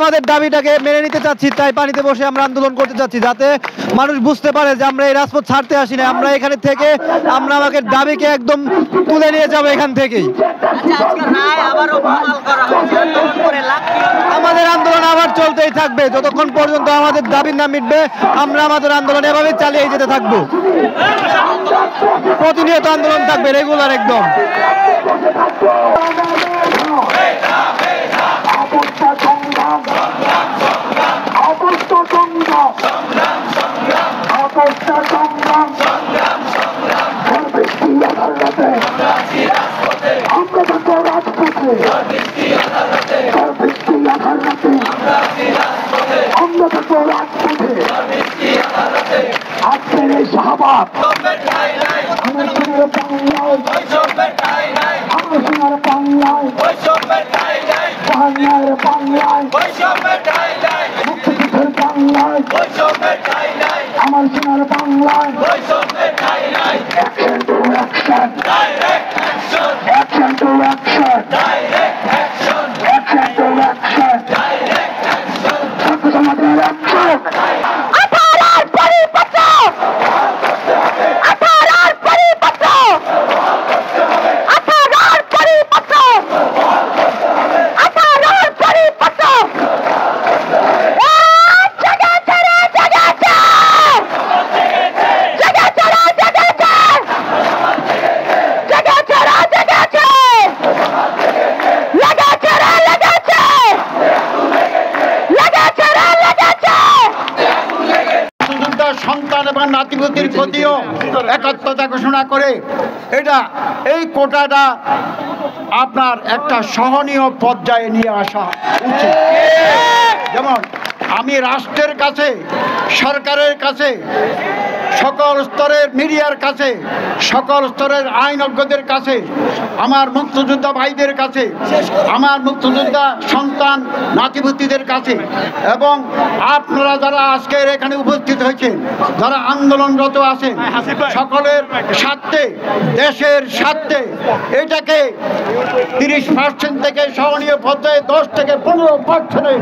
আমাদের দাবিটাকে মেনে নিতে চাচ্ছি, তাই পানিতে বসে আমরা আন্দোলন করতে চাচ্ছি, যাতে মানুষ বুঝতে পারে যে আমরা এই রাজপথ ছাড়তে আসি না। আমরা এখানে থেকে আমরা আমাদের দাবিকে একদম তুলে নিয়ে যাবো এখান থেকেই। আমাদের আন্দোলন আবার চলতেই থাকবে যতক্ষণ পর্যন্ত আমাদের দাবি না মিটবে। আমরা আমাদের আন্দোলন এভাবে চালিয়ে যেতে থাকবো, প্রতিনিয়ত আন্দোলন থাকবে, রেগুলার একদম। আজকের এই শাহবাগ আমার সোনার বাংলায় মুক্তিযুদ্ধের বাংলায় আমার সোনার বাংলায় action to action, action to action, action to action, ছাত্র সমাজের অ্যাকশন। সন্তান এবং নাতিপুতির প্রতিও একাত্মতা ঘোষণা করে এই কোটাটা আপনার একটা সহনীয় পর্যায়ে নিয়ে আসা উচিত। যেমন আমি রাষ্ট্রের কাছে, সরকারের কাছে, সকল স্তরের মিডিয়ার কাছে, সকল স্তরের আইনজ্ঞদের কাছে, আমার মুক্তিযোদ্ধা ভাইদের কাছে, আমার মুক্তিযোদ্ধা সন্তান নাতিপুতিদের কাছে এবং আপনারা যারা আজকের এখানে উপস্থিত হয়েছেন, যারা আন্দোলনরত আছেন, সকলের স্বার্থে, দেশের স্বার্থে এটাকে 30% থেকে সহনীয় পর্যায়ে 10 থেকে 15%